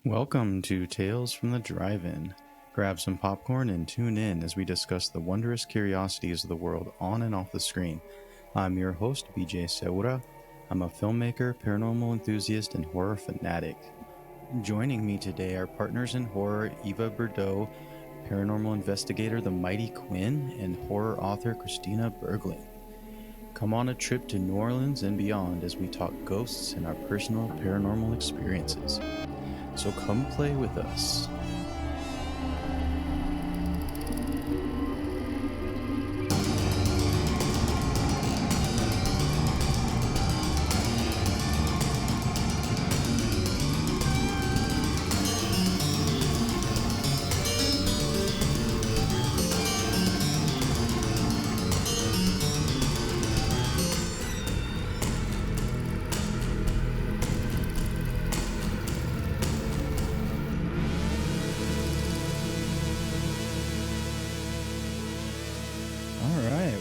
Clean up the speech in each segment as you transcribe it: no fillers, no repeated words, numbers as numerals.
Welcome to Tales from the Drive-In. Grab some popcorn and tune in as we discuss the wondrous curiosities of the world on and off the screen. I'm your host, BJ Seura. I'm a filmmaker, paranormal enthusiast, and horror fanatic. Joining me today are partners in horror Eva Bordeaux, paranormal investigator the Mighty Quinn, and horror author Christina Bergling. Come on a trip to New Orleans and beyond as we talk ghosts and our personal paranormal experiences. So come play with us.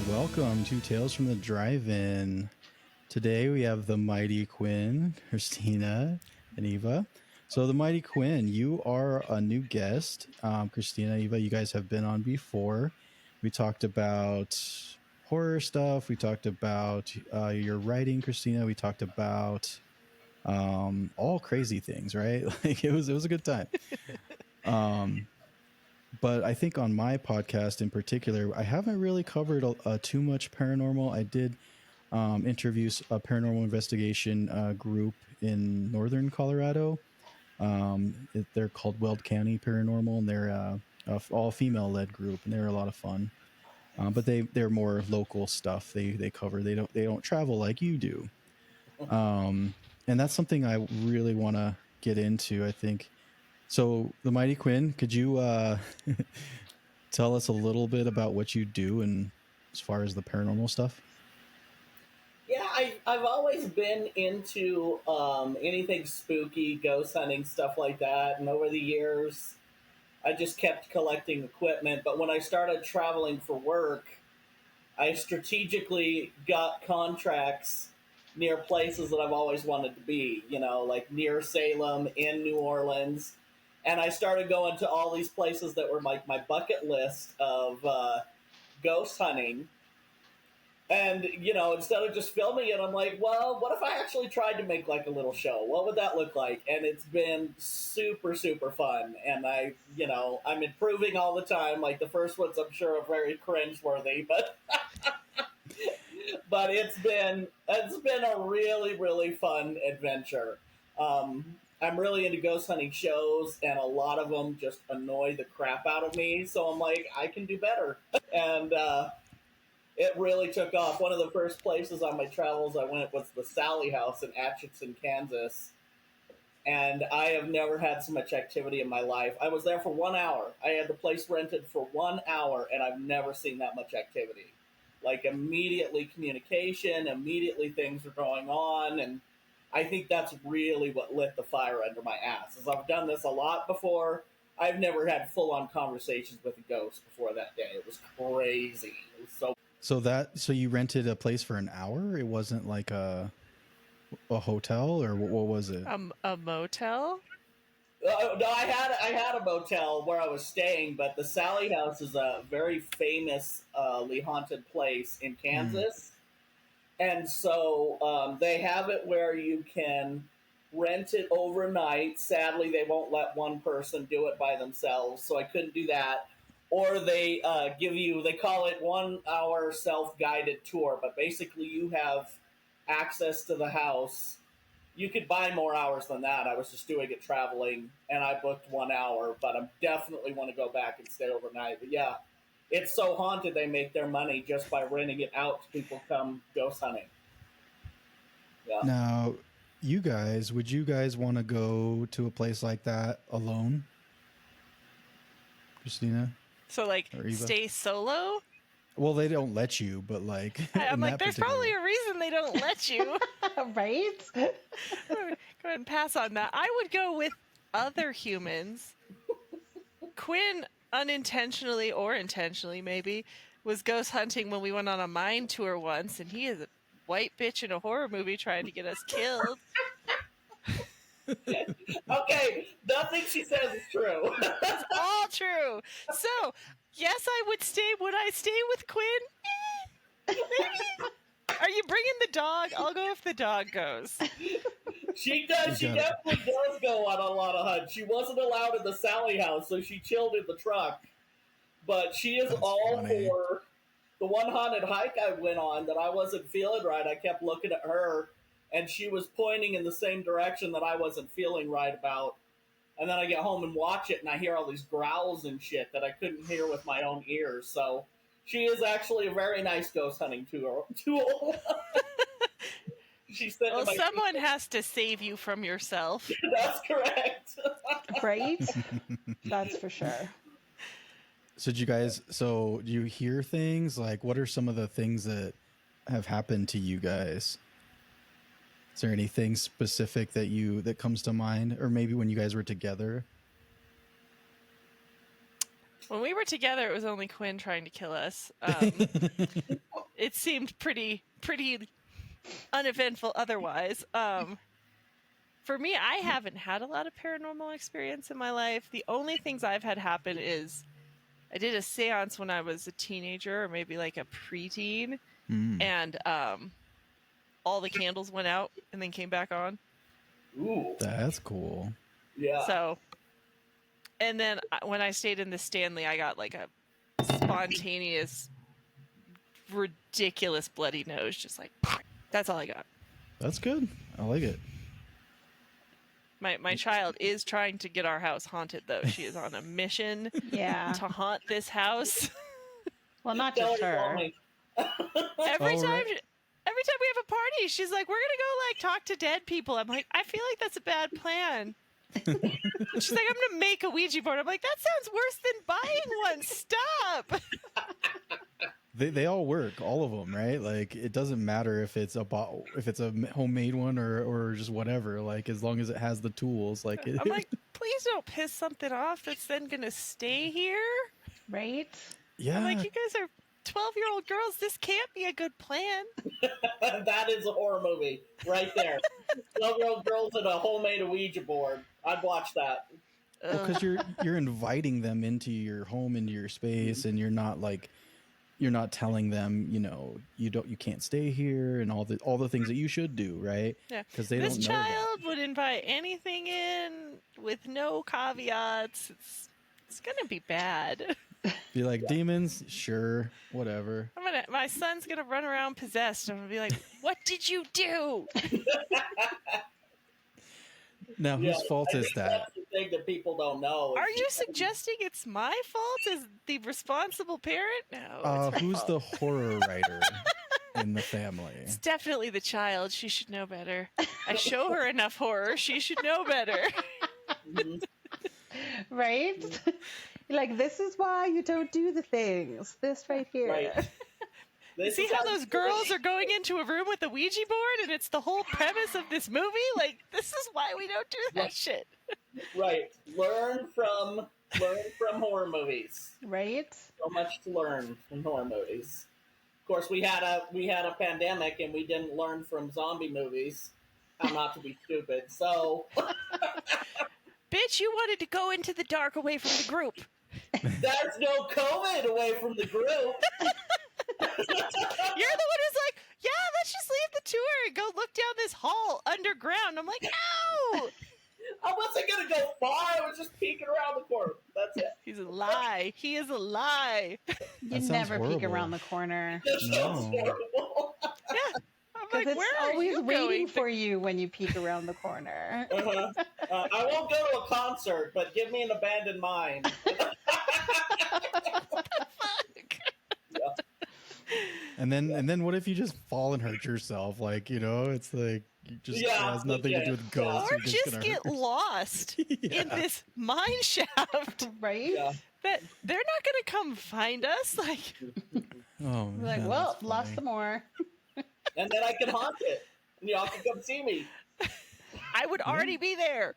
Welcome to Tales from the Drive-In. Today we have the Mighty Quinn, Christina, and Eva. So the Mighty Quinn, you are a new guest. Christina, Eva, you guys have been on before. We talked about horror stuff. We talked about your writing, Christina. We talked about all crazy things, right? Like it was a good time. But I think on my podcast in particular, I haven't really covered too much paranormal. I did interview a paranormal investigation group in northern Colorado. They're called Weld County Paranormal, and they're a all female-led group, and they're a lot of fun. But they're more local stuff. They cover. They don't travel like you do. And that's something I really want to get into, I think. So, the Mighty Quinn, could you tell us a little bit about what you do and as far as the paranormal stuff? Yeah, I've always been into anything spooky, ghost hunting, stuff like that. And over the years, I just kept collecting equipment. But when I started traveling for work, I strategically got contracts near places that I've always wanted to be, like near Salem, in New Orleans. And I started going to all these places that were like my bucket list of ghost hunting. And, instead of just filming it, I'm like, well, what if I actually tried to make like a little show? What would that look like? And it's been super, super fun. And I'm improving all the time. Like the first ones, I'm sure, are very cringeworthy, but but it's been a really, really fun adventure. I'm really into ghost hunting shows, and a lot of them just annoy the crap out of me. So I'm like, I can do better. And it really took off. One of the first places on my travels I went was the Sally House in Atchison, Kansas. And I have never had so much activity in my life. I was there for 1 hour. I had the place rented for 1 hour, and I've never seen that much activity. Like immediately communication, immediately things are going on, and I think that's really what lit the fire under my ass. As I've done this a lot before, I've never had full-on conversations with a ghost before that day. It was crazy. It was So you rented a place for an hour? It wasn't like a hotel, or what was it? A motel? No, I had a motel where I was staying, but the Sally House is a very famously haunted place in Kansas. And so they have it where you can rent it overnight. Sadly, they won't let one person do it by themselves, so I couldn't do that. Or they they call it 1 hour self-guided tour, but basically you have access to the house. You could buy more hours than that. I was just doing it traveling, and I booked 1 hour, but I definitely want to go back and stay overnight. But yeah, it's so haunted they make their money just by renting it out to people come ghost hunting. Yeah. Now, would you guys want to go to a place like that alone? Christina? So, like, stay solo? Well, they don't let you, but like... I'm like, there's probably a reason they don't let you. Right? Go ahead and pass on that. I would go with other humans. Quinn, unintentionally or intentionally maybe, was ghost hunting when we went on a mine tour once, and he is a white bitch in a horror movie trying to get us killed. Okay, nothing she says is true. It's all true. So, yes, I would stay. Would I stay with Quinn? Maybe. Are you bringing the dog? I'll go if the dog goes. She does. She You got definitely does go on a lot of hunts. She wasn't allowed in the Sally house, so she chilled in the truck. But she is That's all funny. for the one haunted hike I went on that I wasn't feeling right. I kept looking at her, and she was pointing in the same direction that I wasn't feeling right about. And then I get home and watch it, and I hear all these growls and shit that I couldn't hear with my own ears. So she is actually a very nice ghost hunting tool. She said, Well, someone has to save you from yourself. That's correct. Right? That's for sure. So do you hear things? Like, what are some of the things that have happened to you guys? Is there anything specific that comes to mind? Or maybe when you guys were together? When we were together, it was only Quinn trying to kill us. It seemed pretty uneventful otherwise. For me, I haven't had a lot of paranormal experience in my life. The only things I've had happen is I did a seance when I was a teenager, or maybe like a preteen, and all the candles went out and then came back on. Ooh. That's cool. Yeah. So, and then when I stayed in the Stanley, I got like a spontaneous, ridiculous bloody nose. Just like, that's all I got. That's good. I like it. My child is trying to get our house haunted, though. She is on a mission Yeah. to haunt this house. Well, not Tell just her you want her. me. Every Oh, time right. we have a party, she's like, "We're gonna go like talk to dead people." I'm like, "I feel like that's a bad plan." She's like, "I'm gonna make a Ouija board." I'm like, "That sounds worse than buying one. Stop." They all work, all of them, right? Like, it doesn't matter if it's a homemade one or just whatever. Like, as long as it has the tools, like it. I'm like, "Please don't piss something off that's then gonna stay here." Right? Yeah. I'm like, "You guys are 12-year-old girls. This can't be a good plan." That is a horror movie right there. 12-year-old girls in a homemade Ouija board. I'd watch that. because you're inviting them into your home, into your space, and you're not telling them, you can't stay here, and all the things that you should do, right? Yeah. Because they This don't know that. child would invite anything in with no caveats. It's gonna be bad. Be like, demons, sure, whatever. My son's gonna run around possessed. I'm gonna be like, "What did you do?" Now, whose fault I is think that? That's the thing that people don't know. Are you suggesting it's my fault as the responsible parent? No. It's her Who's fault. the horror writer in the family? It's definitely the child. She should know better. I show her enough horror. She should know better. Mhm. Right? Like, this is why you don't do the things. This right here. Right. This See is how those girls are going into a room with a Ouija board, and it's the whole premise of this movie? Like, this is why we don't do that shit. Right. Learn from horror movies. Right? So much to learn from horror movies. Of course, we had a pandemic, and we didn't learn from zombie movies how not to be stupid. So Bitch, you wanted to go into the dark away from the group. there's no COVID away from the group. You're the one who's like, "Yeah, let's just leave the tour and go look down this hall underground." I'm like, "No!" I wasn't gonna go far. I was just peeking around the corner. That's it. He's a lie. He is a lie. You That sounds never peek horrible. around the corner. That sounds No. horrible. Yeah. I'm Because like, it's "Where are always you waiting going?" for you when you peek around the corner. Uh-huh. I won't go to a concert, but give me an abandoned mind. Fuck. And then what if you just fall and hurt yourself? Like, it's like it has nothing to do with ghosts. Or You're just gonna get hurt yourself. lost in this mine shaft Right? Yeah. that they're not going to come find us. Like, Oh, Like, man, well, that's lost funny. some more. And then I can haunt it. And y'all can come see me. I would already be there.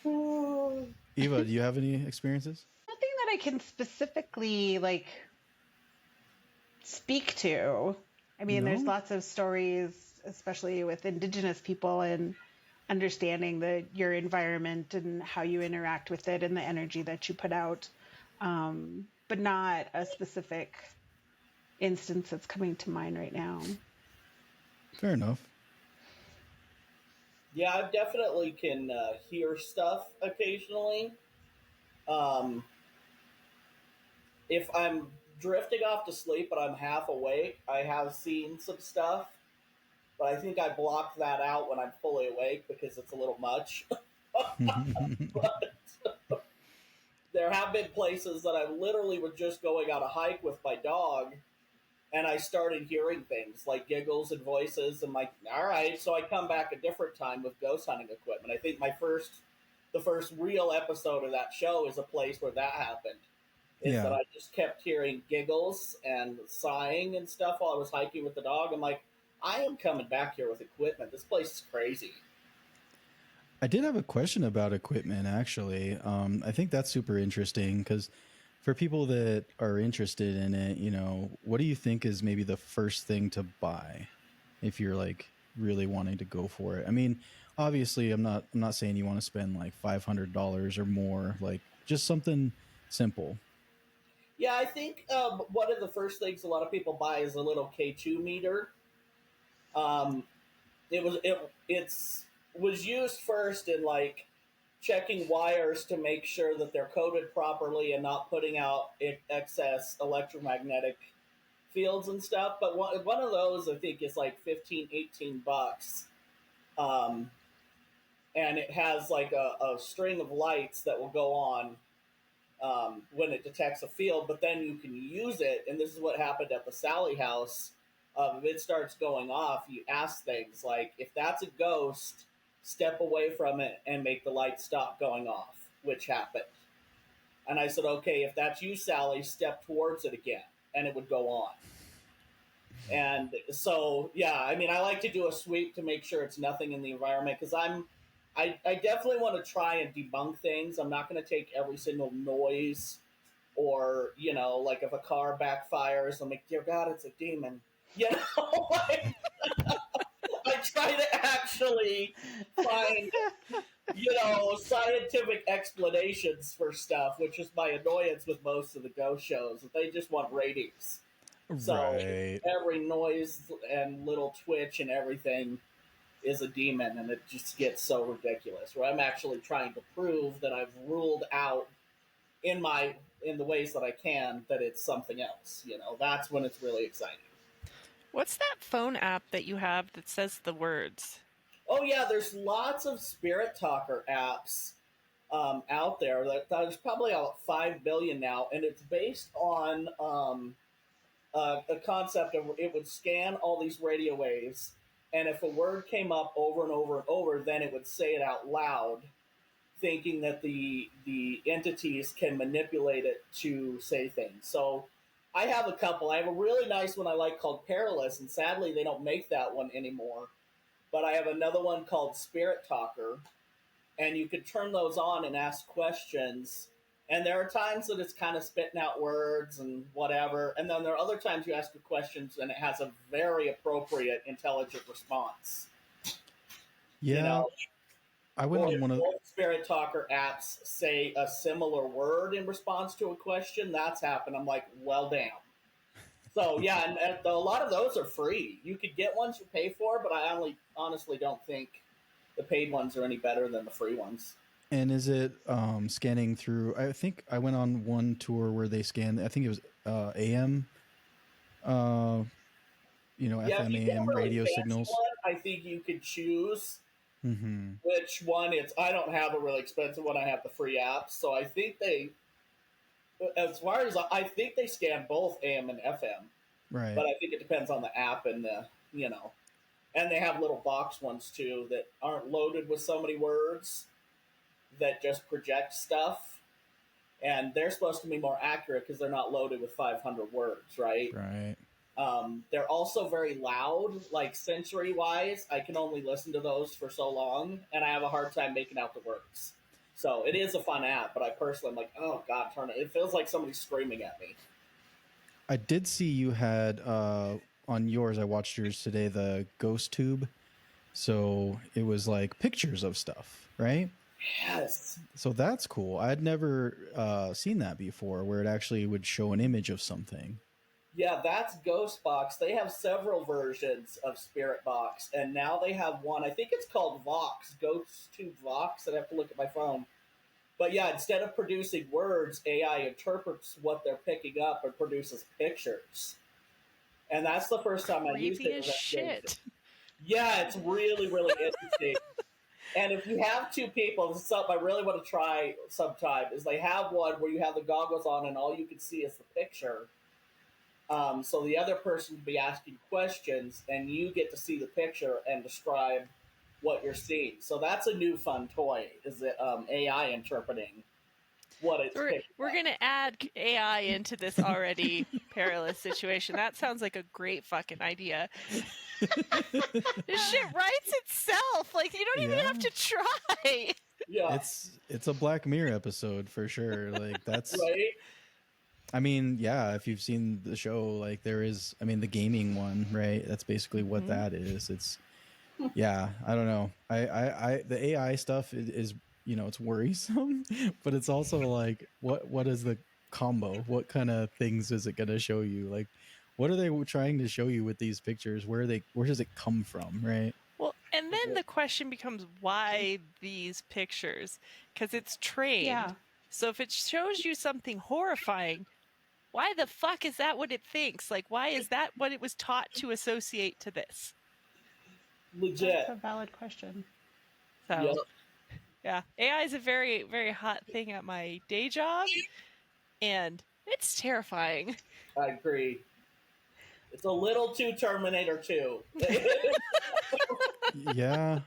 Eva, do you have any experiences? Nothing that I can specifically, speak to. I mean, there's No? lots of stories especially with Indigenous people, and understanding your environment and how you interact with it and the energy that you put out, but not a specific instance that's coming to mind right now. Fair enough. Yeah, I definitely can hear stuff occasionally. Um, if I'm drifting off to sleep but I'm half awake, I have seen some stuff, but I think I block that out when I'm fully awake because it's a little much. There have been places that I literally was just going on a hike with my dog, and I started hearing things like giggles and voices. And like, all right, so I come back a different time with ghost hunting equipment. I think the first real episode of that show is a place where that happened. Is that Yeah. I just kept hearing giggles and sighing and stuff while I was hiking with the dog. I'm like, I am coming back here with equipment. This place is crazy. I did have a question about equipment, actually. I think that's super interesting because for people that are interested in it, what do you think is maybe the first thing to buy if you're like really wanting to go for it? I mean, obviously, I'm not saying you want to spend like $500 or more, like just something simple. Yeah, I think one of the first things a lot of people buy is a little K2 meter. Um, it's was used first in like checking wires to make sure that they're coded properly and not putting out excess electromagnetic fields and stuff. But one of those I think is like 15, $18. Um, and it has like a string of lights that will go on when it detects a field, but then you can use it. And this is what happened at the Sally house. If it starts going off, you ask things like, if that's a ghost, step away from it and make the light stop going off, which happened. And I said, okay, if that's you, Sally, step towards it again, and it would go on. And so, yeah, I mean, I like to do a sweep to make sure it's nothing in the environment because I definitely want to try and debunk things. I'm not going to take every single noise or, like if a car backfires, I'm like, dear God, it's a demon. Like, I try to actually find, scientific explanations for stuff, which is my annoyance with most of the ghost shows. They just want ratings. So Right. every noise and little twitch and everything is a demon, and it just gets so ridiculous. Where I'm actually trying to prove that I've ruled out in the ways that I can that it's something else. That's when it's really exciting. What's that phone app that you have that says the words? Oh yeah, there's lots of spirit talker apps out there. There's probably about 5 billion now, and it's based on a concept of it would scan all these radio waves, and if a word came up over and over and over, then it would say it out loud, thinking that the entities can manipulate it to say things. So I have a couple. I have a really nice one I like called Perilous, and sadly they don't make that one anymore. But I have another one called Spirit Talker, and you could turn those on and ask questions. And there are times that it's kind of spitting out words and whatever. And then there are other times you ask the questions and it has a very appropriate, intelligent response. Yeah. I went Or on if one of both Spirit Talker apps say a similar word in response to a question, that's happened. I'm like, well, damn. So, yeah, and a lot of those are free. You could get ones you pay for, but I honestly don't think the paid ones are any better than the free ones. And is it scanning through? I think I went on one tour where they scanned. I think it was AM, Yeah, if FM, you get a AM really radio fancy signals. one, I think you could choose Mm-hmm. which one. I don't have a really expensive one. I have the free apps, so I think as far as I think they scan both AM and FM, Right. but I think it depends on the app and and they have little box ones too that aren't loaded with so many words that just project stuff, and they're supposed to be more accurate because they're not loaded with 500 words, right? Right. They're also very loud, like sensory wise. I can only listen to those for so long, and I have a hard time making out the words. So it is a fun app, but I personally am like, oh God, turn it. It feels like somebody's screaming at me. I did see you had on yours, I watched yours today, the Ghost Tube. So it was like pictures of stuff, right? Yes. So that's cool. I'd never seen that before, where it actually would show an image of something. Yeah, that's Ghost Box. They have several versions of Spirit Box, and now they have one. I think it's called Vox, Ghost Tube Vox. I'd have to look at my phone. But yeah, instead of producing words, AI interprets what they're picking up and produces pictures. And that's the first time I used Creepy it. as shit. Yeah, it's really, really interesting. And if you have two people, this is something I really want to try sometime, is they have one where you have the goggles on and all you can see is the picture. So the other person will be asking questions and you get to see the picture and describe what you're seeing. So that's a new fun toy, is it AI interpreting what it's So picking we're up. gonna add AI into this already perilous situation. That sounds like a great fucking idea. This shit writes itself. Like you don't even have to try. Yeah, It's a Black Mirror episode for sure. Like that's right? I mean, yeah, if you've seen the show, like there is, I mean, the gaming one, right? That's basically what Mhm. that is. It's, yeah, I don't know. The AI stuff is, you know, it's worrisome, but it's also like, what is the combo? What kind of things is it going to show you? Like, what are they trying to show you with these pictures? Where does it come from, right? Well, and then the question becomes why these pictures? Because it's trained. Yeah. So if it shows you something horrifying, why the fuck is that what it thinks? Like, why is that what it was taught to associate to this? Legit. That's a valid question. So, Yep. yeah, AI is a very, very hot thing at my day job, and it's terrifying. I agree. It's a little too Terminator 2. Yeah.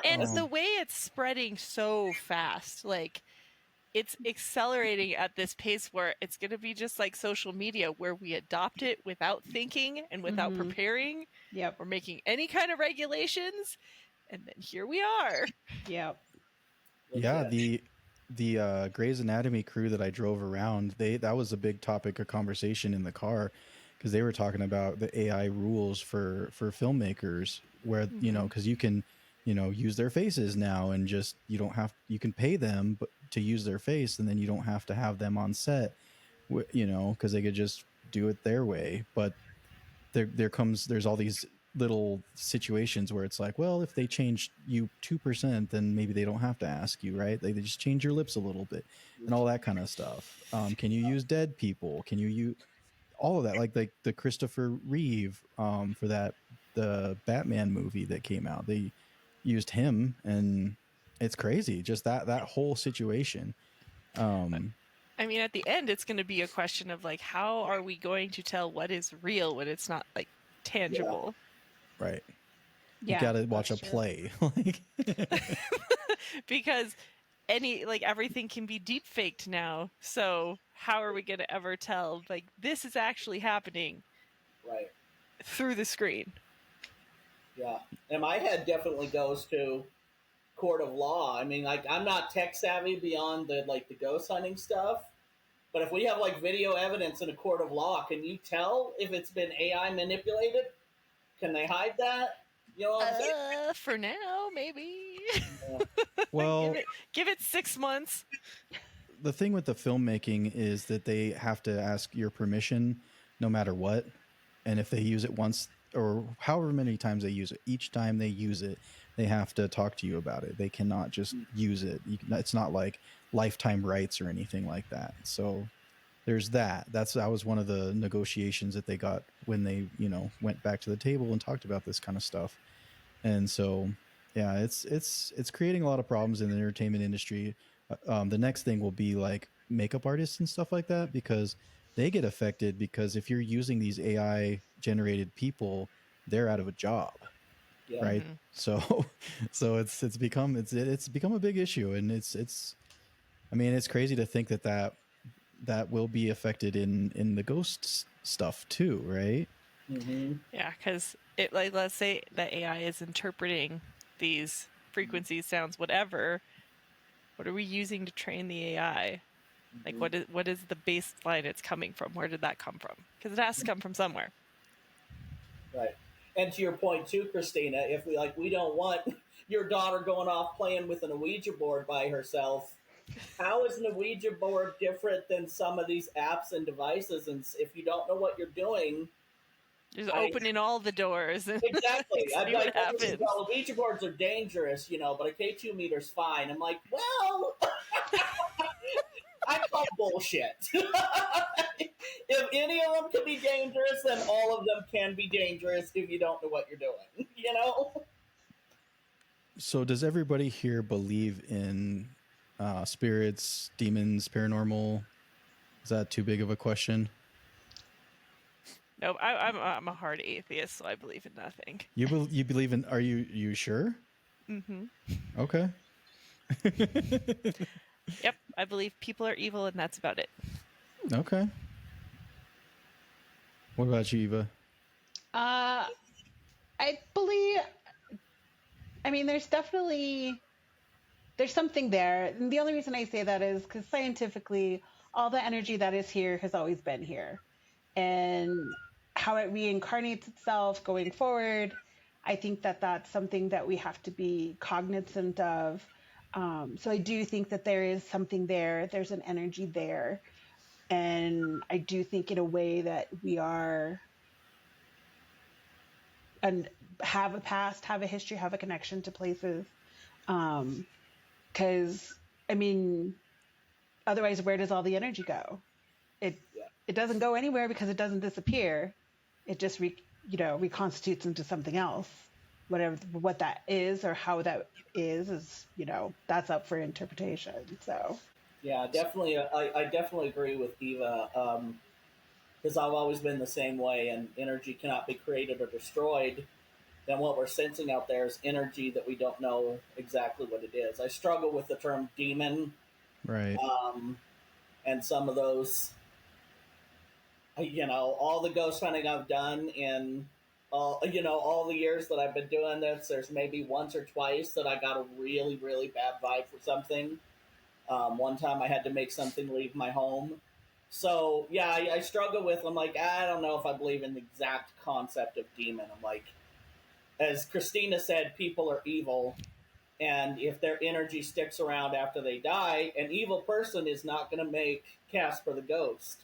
And the way it's spreading so fast, like, it's accelerating at this pace where it's going to be just like social media, where we adopt it without thinking and without preparing. Yep. Or making any kind of regulations, and then here we are. Yep. Yeah, Legit. the Grey's Anatomy crew that I drove around, that was a big topic of conversation in the car because they were talking about the AI rules for filmmakers, where you know, because you can, you know, use their faces now and just you can pay them to use their face, and then you don't have to have them on set, you know, because they could just do it their way. But there's all these little situations where it's like, well, if they change you 2%, then maybe they don't have to ask you, right? They just change your lips a little bit and all that kind of stuff. Can you use dead people? Can you use all of that? Like the Christopher Reeve for the Batman movie that came out, they used him, and it's crazy. Just that whole situation. I mean, at the end, it's going to be a question of like, how are we going to tell what is real when it's not like tangible? Right. Yeah. You gotta watch a that's true. play. Like Because everything can be deep faked now. So how are we going to ever tell like this is actually happening Right. through the screen? Yeah. And my head definitely goes to court of law. I mean, like, I'm not tech savvy beyond the ghost hunting stuff. But if we have like video evidence in a court of law, can you tell if it's been AI manipulated? Can they hide that? You know what I'm saying? For now, maybe. Yeah. well, give it 6 months. the thing with the filmmaking is that they have to ask your permission no matter what. And if they use it once or however many times they use it, each time they use it, they have to talk to you about it. They cannot just use it. It's not like lifetime rights or anything like that. So there's that. That was one of the negotiations that they got when they, you know, went back to the table and talked about this kind of stuff. And so, yeah, it's creating a lot of problems in the entertainment industry. The next thing will be like makeup artists and stuff like that, because they get affected, because if you're using these AI generated people, they're out of a job. Yeah. Right. So it's become a big issue, and it's I mean, it's crazy to think that will be affected in the ghost stuff too, right? Mm-hmm. Yeah, because it like let's say that AI is interpreting these frequencies, sounds, whatever. What are we using to train the AI? Like, what is the baseline it's coming from? Where did that come from? Because it has to come from somewhere. Right. And to your point too, Christina, if we don't want your daughter going off playing with an Ouija board by herself, how is an Ouija board different than some of these apps and devices? And if you don't know what you're doing, Just I opening all the doors and exactly. see I'd be what like, well, this is, happens. well, Ouija boards are dangerous, but a K2 meter's fine. I'm like, well, I call bullshit. If any of them can be dangerous, then all of them can be dangerous if you don't know what you're doing. So does everybody here believe in spirits, demons, paranormal? Is that too big of a question? Nope, I'm a hard atheist, so I believe in nothing. You believe in? Are you sure? Mm-hmm. Okay. Yep, I believe people are evil, and that's about it. Okay. What about you, Eva? I believe. I mean, there's something there. And the only reason I say that is because scientifically, all the energy that is here has always been here, and how it reincarnates itself going forward, I think that that's something that we have to be cognizant of. So I do think that there is something there. There's an energy there. And I do think in a way that we are and have a past, have a history, have a connection to places. Because, I mean, otherwise, where does all the energy go? It doesn't go anywhere because it doesn't disappear. It just reconstitutes into something else. What that is or how that is that's up for interpretation. So Yeah, definitely. I definitely agree with Eva, because I've always been the same way, and energy cannot be created or destroyed. Then what we're sensing out there is energy that we don't know exactly what it is. I struggle with the term demon, Right. And some of those, all the ghost hunting I've done in all the years that I've been doing this, there's maybe once or twice that I got a really, really bad vibe for something. One time I had to make something leave my home. So, yeah, I struggle with, I'm like, I don't know if I believe in the exact concept of demon. I'm like, as Christina said, people are evil. And if their energy sticks around after they die, an evil person is not going to make Casper the Ghost.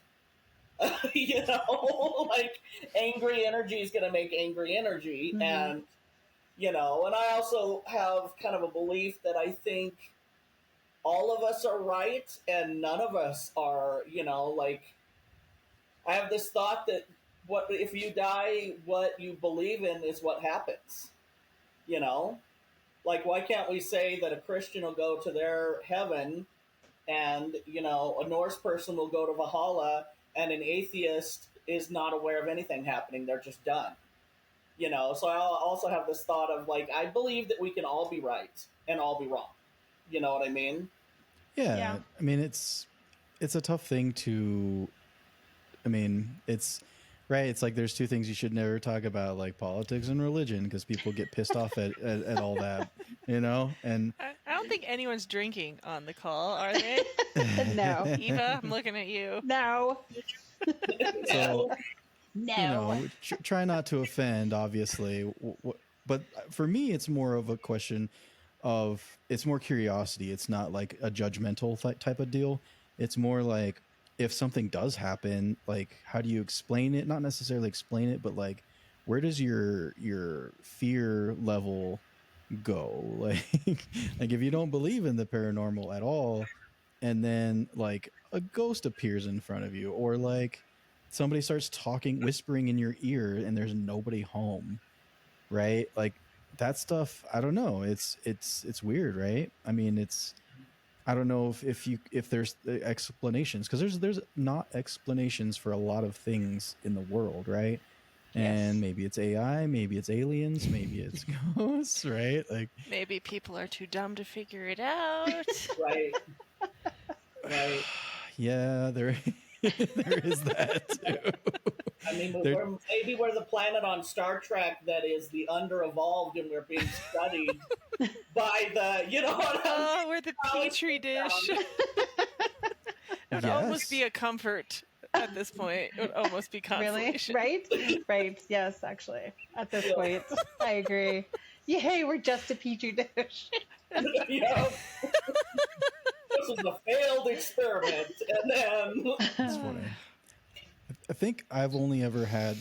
Like angry energy is going to make angry energy. mm-hmm. And I also have kind of a belief that I think all of us are right and none of us are, like, I have this thought that what if you die, what you believe in is what happens, like, why can't we say that a Christian will go to their heaven and, a Norse person will go to Valhalla and an atheist is not aware of anything happening. They're just done, so I also have this thought of, like, I believe that we can all be right and all be wrong. You know what I mean? Yeah. I mean, it's a tough thing to. I mean, it's right. It's like there's two things you should never talk about, like politics and religion, because people get pissed off at all that, And I don't think anyone's drinking on the call, are they? No. Eva, I'm looking at you. No. so No. try not to offend, obviously. But for me, it's more of a question of it's more curiosity. It's not like a judgmental type of deal. It's more like if something does happen, like how do you explain it? Not necessarily explain it, but like where does your fear level go? Like if you don't believe in the paranormal at all, and then like a ghost appears in front of you, or like somebody starts whispering in your ear and there's nobody home, right? Like that stuff, I don't know. It's weird, right? I mean, I don't know if there's explanations, because there's not explanations for a lot of things in the world, right? Yes. And maybe it's AI, maybe it's aliens, maybe it's ghosts, right? Like maybe people are too dumb to figure it out. Right. Yeah, there is that too. I mean, maybe we're the planet on Star Trek that is the under-evolved, and we're being studied by the, we're the petri dish. It would almost be a comfort at this point. It would almost be Really? consolation. Right. Yes, actually. At this point, I agree. Yay, we're just a petri dish. Yeah. This was a failed experiment, and then That's funny. I think I've only ever had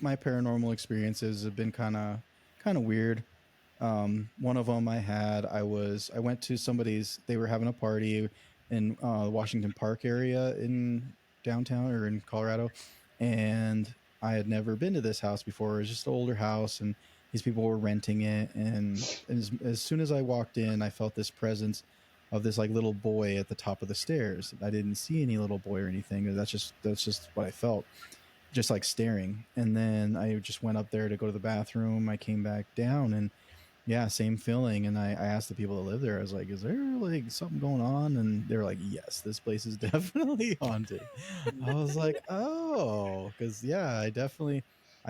my paranormal experiences have been kind of weird. One of them I went to somebody's. They were having a party in Washington Park area in downtown or in Colorado, and I had never been to this house before. It was just an older house, and these people were renting it. And as soon as I walked in, I felt this presence of this like little boy at the top of the stairs. I didn't see any little boy or anything. That's just what I felt, just like staring. And then I just went up there to go to the bathroom. I came back down, and yeah, same feeling. And I asked the people that live there, I was like, is there like something going on? And they were like, yes, this place is definitely haunted. I was like, oh, because yeah, I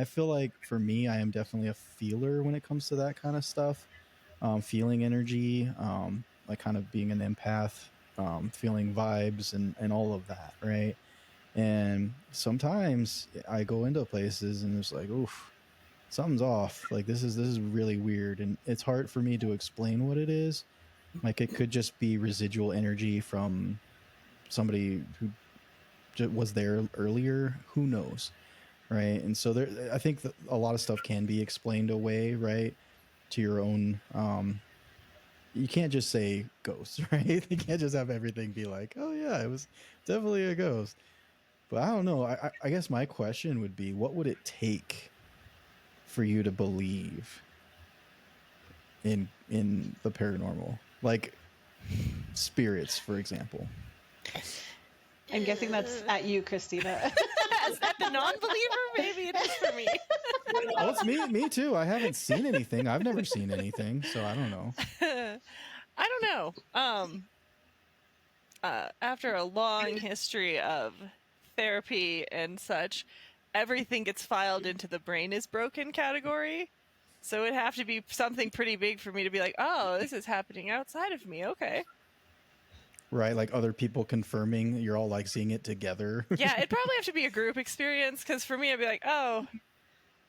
feel like for me, I am definitely a feeler when it comes to that kind of stuff. Feeling energy, like kind of being an empath, feeling vibes and all of that, right? And sometimes I go into places and it's like, oof, something's off. Like this is really weird, and it's hard for me to explain what it is. Like it could just be residual energy from somebody who was there earlier. Who knows, right? And so there, I think that a lot of stuff can be explained away, right, to your own. You can't just say ghosts, right? You can't just have everything be like, oh yeah, it was definitely a ghost. But I don't know. I guess my question would be, what would it take for you to believe in the paranormal, like spirits, for example? I'm guessing that's at you, Christina. Is that the non-believer? Maybe it is for me. Oh, it's me too. I haven't seen anything. I've never seen anything, so I don't know. I don't know. After a long history of therapy and such, everything gets filed into the brain is broken category. So it'd have to be something pretty big for me to be like, oh, this is happening outside of me. Okay. Right, like other people confirming, you're all like seeing it together. Yeah, it'd probably have to be a group experience, because for me, I'd be like, oh,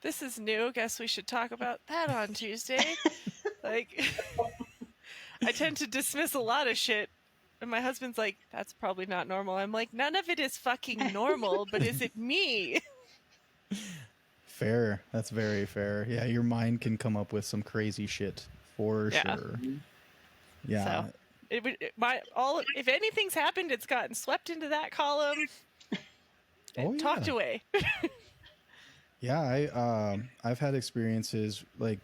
this is new. Guess we should talk about that on Tuesday. Like, I tend to dismiss a lot of shit. And my husband's like, that's probably not normal. I'm like, none of it is fucking normal, but is it me? Fair. That's very fair. Yeah, your mind can come up with some crazy shit for sure. Yeah. So, if anything's happened, it's gotten swept into that column. Talked away. Yeah, I've had experiences like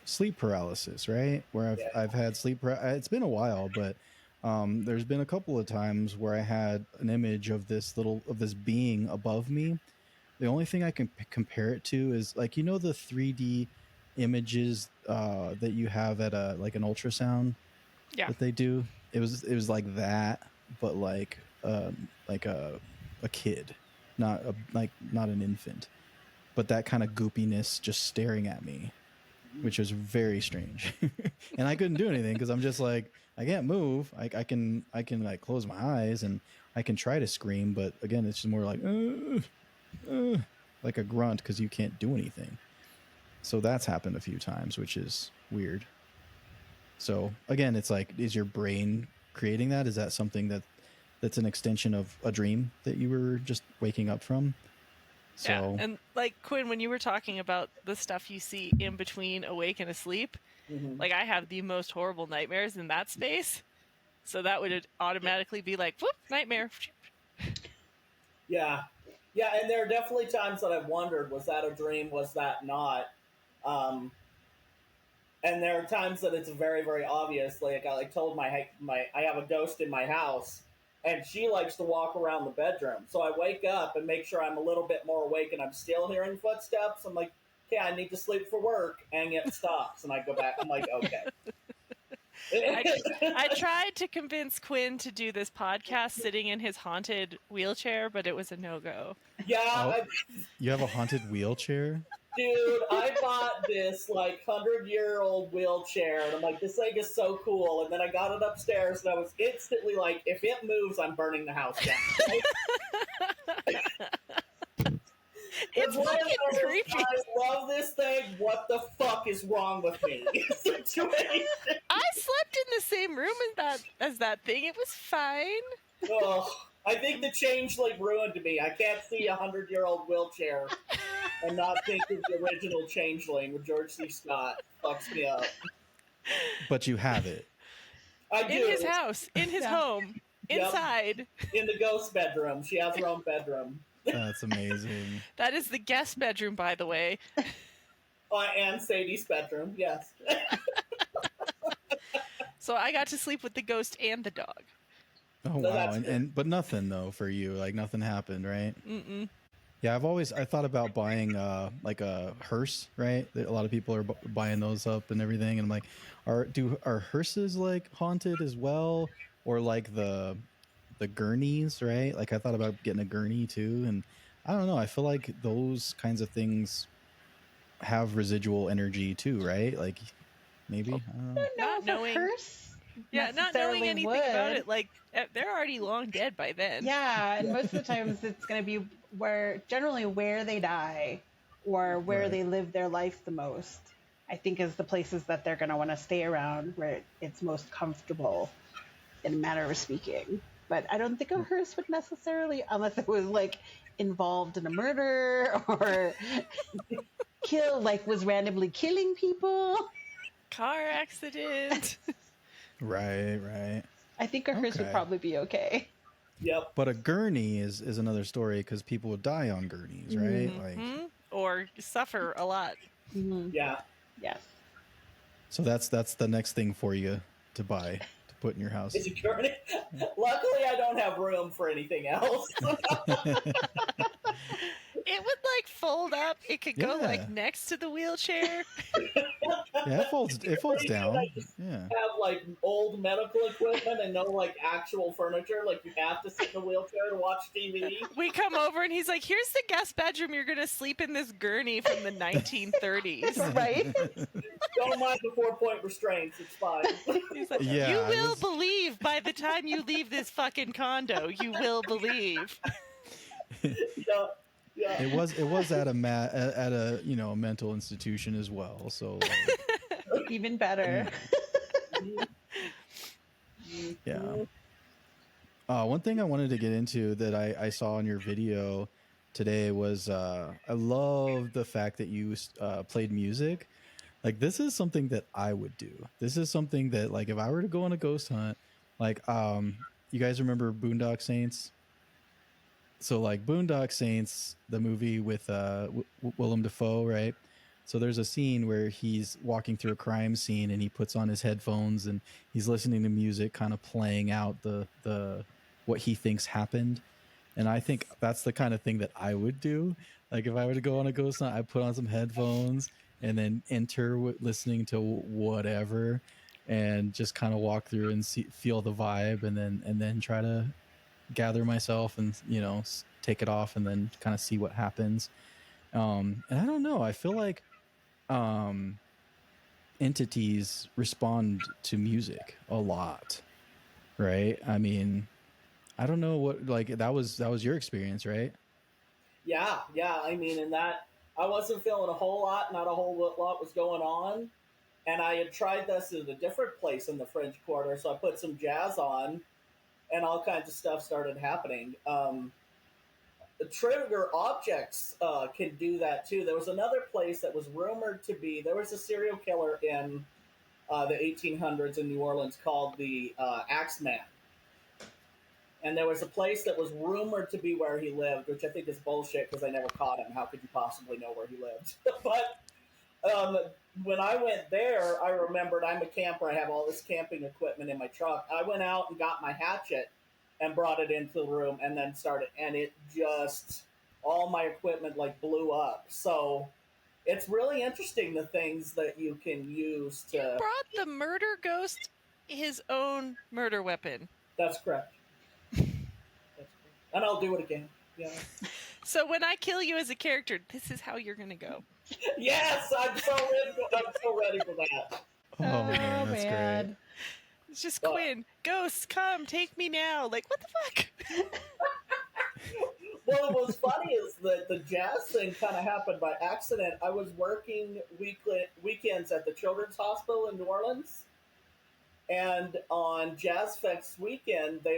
sleep paralysis, right? Where I've had sleep it's been a while, but there's been a couple of times where I had an image of this being above me. The only thing I can compare it to is like, you know, the 3D images that you have at an ultrasound that they do. It was like that, but like a kid, not an infant, but that kind of goopiness just staring at me, which was very strange. And I couldn't do anything because I'm just like, I can't move. I can like close my eyes and I can try to scream, but again, it's just more like a grunt because you can't do anything. So that's happened a few times, which is weird. So again, it's like, is your brain creating that? Is that something that's an extension of a dream that you were just waking up from? So, yeah, and like Quinn, when you were talking about the stuff you see in between awake and asleep, like I have the most horrible nightmares in that space. So that would automatically be like, whoop, nightmare. Yeah, and there are definitely times that I've wondered, was that a dream? Was that not? And there are times that it's very, very obvious. Like I told I have a ghost in my house, and she likes to walk around the bedroom. So I wake up and make sure I'm a little bit more awake, and I'm still hearing footsteps. I'm like, okay, I need to sleep for work, and it stops, and I go back. I'm like, okay. I tried to convince Quinn to do this podcast sitting in his haunted wheelchair, but it was a no-go. Yeah. you have a haunted wheelchair? Dude, I bought this like 100-year-old wheelchair, and I'm like, this thing is so cool. And then I got it upstairs, and I was instantly like, if it moves, I'm burning the house down. It's fucking creepy. I love this thing. What the fuck is wrong with me? Situation. I slept in the same room as that thing. It was fine. Ugh. I think the change like ruined me. I can't see a 100-year-old wheelchair and not think of the original Changeling with George C. Scott. Fucks me up. But you have it. I do. In his house, in his home, Yep. inside. In the ghost bedroom. She has her own bedroom. That's amazing. That is the guest bedroom, by the way. And Sadie's bedroom, yes. So I got to sleep with the ghost and the dog. Oh So wow, that's and but nothing though for you, like nothing happened, right? Mm-mm. Yeah, I thought about buying like a hearse, right? A lot of people are buying those up and everything, and I'm like, are hearses like haunted as well, or like the gurneys, right? Like I thought about getting a gurney too, and I don't know. I feel like those kinds of things have residual energy too, right? Like maybe I don't know. Not knowing. Yeah, not knowing necessarily anything about it. Like they're already long dead by then. Yeah, and most of the times it's going to be generally where they die or where Right. they live their life the most, I think is the places that they're going to want to stay around where it's most comfortable in a manner of speaking. But I don't think a hearse would necessarily, unless it was like involved in a murder or was randomly killing people. Car accident. Right. I think a hearse would Okay. probably be okay. Yep. But a gurney is another story because people would die on gurneys, right? Like, Mhm. Or suffer a lot. Mm-hmm. Yeah. Yes. so that's the next thing for you to buy to put in your house. Is it current? Luckily, I don't have room for anything else. It would like fold up. It could go Yeah. like next to the wheelchair. Yeah, it folds down. Yeah. Have like old medical equipment and no like actual furniture. Like you have to sit in a wheelchair to watch TV. We come over and he's like, "Here's the guest bedroom. You're gonna sleep in this gurney from the 1930s." Right? Don't mind the 4-point restraints. It's fine. He's like, Yeah, "You I will was- believe by the time you leave this fucking condo. You will believe." Yeah. It was at a a mental institution as well. So Even better. yeah. One thing I wanted to get into that I saw in your video today was I love the fact that you played music. Like this is something that I would do. This is something that like if I were to go on a ghost hunt, like you guys remember Boondock Saints? So like Boondock Saints, the movie with Willem Dafoe, right? So there's a scene where he's walking through a crime scene and he puts on his headphones and he's listening to music, kind of playing out the what he thinks happened. And I think that's the kind of thing that I would do. Like if I were to go on a ghost hunt, I'd put on some headphones and then enter listening to whatever, and just kind of walk through and feel the vibe, and then try to gather myself and take it off and then kind of see what happens. And I don't know, I feel like entities respond to music a lot, right? I mean, I don't know what, like that was your experience, right? Yeah. I mean, in that I wasn't feeling a whole lot. Not a whole lot was going on, and I had tried this at a different place in the French Quarter. So I put some jazz on, and all kinds of stuff started happening. The trigger objects can do that too. There was another place that was rumored to be. There was a serial killer in the 1800s in New Orleans called the Axeman. And there was a place that was rumored to be where he lived, which I think is bullshit because I never caught him. How could you possibly know where he lived? But when I went there, I remembered I'm a camper. I have all this camping equipment in my truck. I went out and got my hatchet and brought it into the room and then started. And it just, all my equipment like blew up. So it's really interesting the things that you can use to. You brought the murder ghost his own murder weapon. That's correct. And I'll do it again. Yeah. So when I kill you as a character, this is how you're gonna go. Yes, I'm so ready. I'm so ready for that. Oh man, that's great. It's just But- Quinn. Ghosts, come, take me now. Like, what the fuck? Well, what was funny is that the jazz thing kind of happened by accident. I was working weekends at the Children's Hospital in New Orleans, and on Jazz Fest weekend, they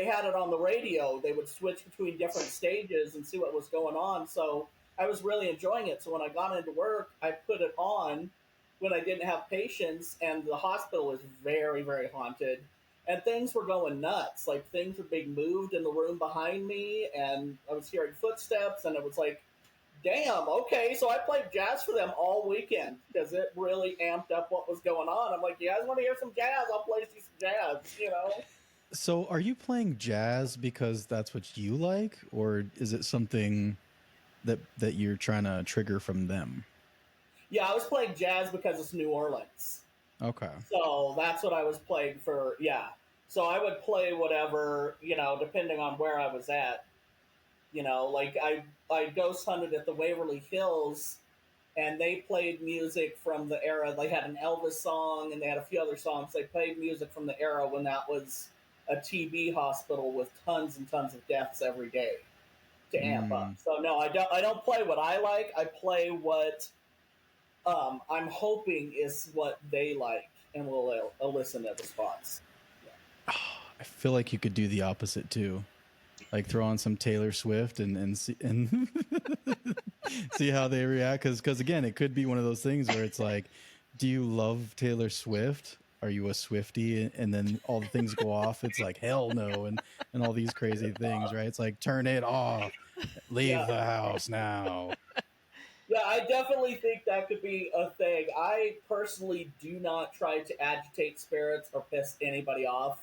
had it on the radio. They would switch between different stages and see what was going on. So I was really enjoying it. So when I got into work, I put it on when I didn't have patients, and the hospital was very, very haunted. And things were going nuts. Like things were being moved in the room behind me, and I was hearing footsteps, and it was like, damn, okay. So I played jazz for them all weekend because it really amped up what was going on. I'm like, you guys want to hear some jazz? I'll play you some jazz, you know? So, are you playing jazz because that's what you like, or is it something that you're trying to trigger from them? Yeah, I was playing jazz because it's New Orleans. Okay. So that's what I was playing for. Yeah. So I would play whatever, depending on where I was at. Like I ghost hunted at the Waverly Hills, and they played music from the era. They had an Elvis song, and they had a few other songs. They played music from the era when that was a TB hospital with tons and tons of deaths every day to amp up. So no, I don't play what I like. I play what I'm hoping is what they like, and will elicit a response. I feel like you could do the opposite too, like throw on some Taylor Swift and see and see how they react. Because again, it could be one of those things where it's like, do you love Taylor Swift? Are you a Swiftie? And then all the things go off. It's like hell no, and all these crazy things, right? It's like turn it off, leave the house now. Yeah, I definitely think that could be a thing. I personally do not try to agitate spirits or piss anybody off.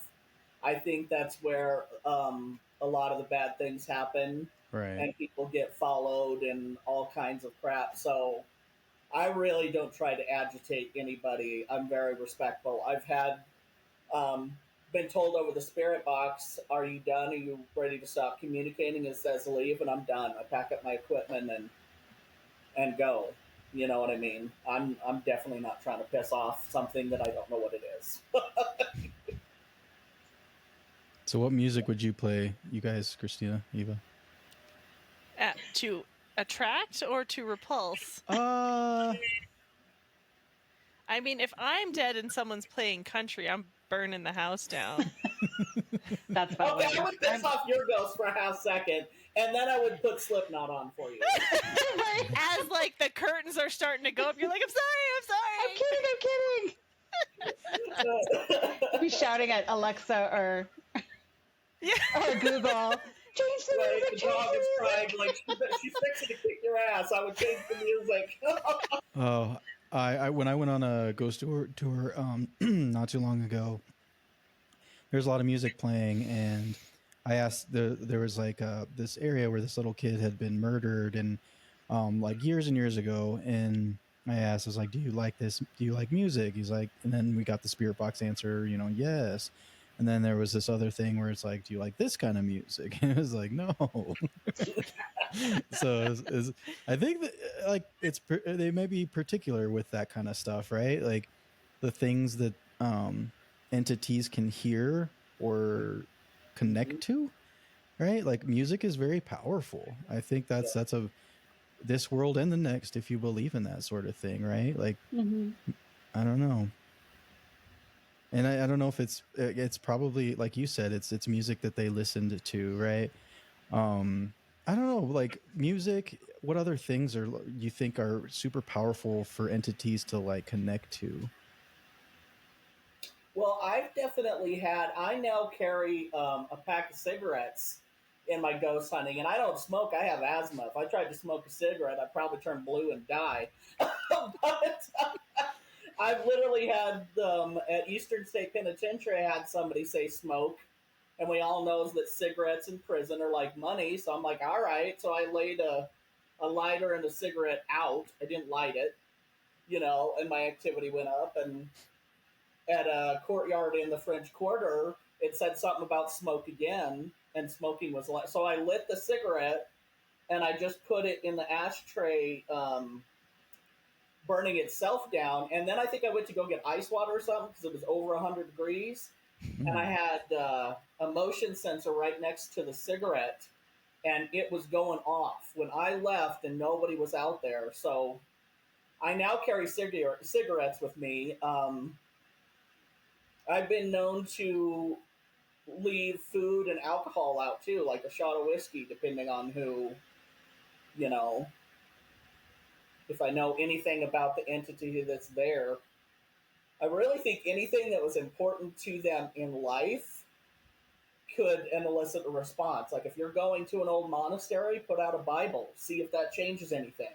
I think that's where a lot of the bad things happen, Right. and people get followed and all kinds of crap. So I really don't try to agitate anybody. I'm very respectful. I've had been told over the spirit box, "Are you done? Are you ready to stop communicating?" It says leave, and I'm done. I pack up my equipment and go. You know what I mean? I'm definitely not trying to piss off something that I don't know what it is. So, what music would you play, you guys, Christina, Eva? To attract or to repulse? Uh, I mean, if I'm dead and someone's playing country, I'm burning the house down. That's fine. Okay, I would piss off your ghost for a half second, and then I would put Slipknot on for you. As like the curtains are starting to go up, you're like, I'm I'm kidding. Be shouting at Alexa or Google. Change the Right, music. the Change dog the is music. crying like she's fixing to kick your ass. I would change the music. oh, I when I went on a ghost tour not too long ago, there's a lot of music playing, and I asked there was like this area where this little kid had been murdered, and like years and years ago, and I asked, I was like, do you like this? Do you like music? He's like, and then we got the spirit box answer, yes. And then there was this other thing where it's like, do you like this kind of music? And it was like, no. So I think that like they may be particular with that kind of stuff, right? Like the things that entities can hear or connect to, right? Like music is very powerful. I think that's a this world and the next, if you believe in that sort of thing, right? Like I don't know. And I don't know if it's probably like you said, it's music that they listened to, right? I don't know, like music. What other things you think are super powerful for entities to like connect to? Well, I've definitely had. I now carry a pack of cigarettes in my ghost hunting, and I don't smoke. I have asthma. If I tried to smoke a cigarette, I'd probably turn blue and die. But I've literally had at Eastern State Penitentiary. I had somebody say smoke, and we all knows that cigarettes in prison are like money. So I'm like, all right. So I laid a lighter and a cigarette out. I didn't light it, and my activity went up. And at a courtyard in the French Quarter, it said something about smoke again, and smoking was so I lit the cigarette and I just put it in the ashtray, burning itself down. And then I think I went to go get ice water or something because it was over 100 degrees. And I had a motion sensor right next to the cigarette, and it was going off when I left and nobody was out there. So I now carry cigarettes with me. I've been known to leave food and alcohol out too, like a shot of whiskey, depending on who, you know, if I know anything about the entity that's there. I really think anything that was important to them in life could elicit a response. Like if you're going to an old monastery, put out a Bible, see if that changes anything.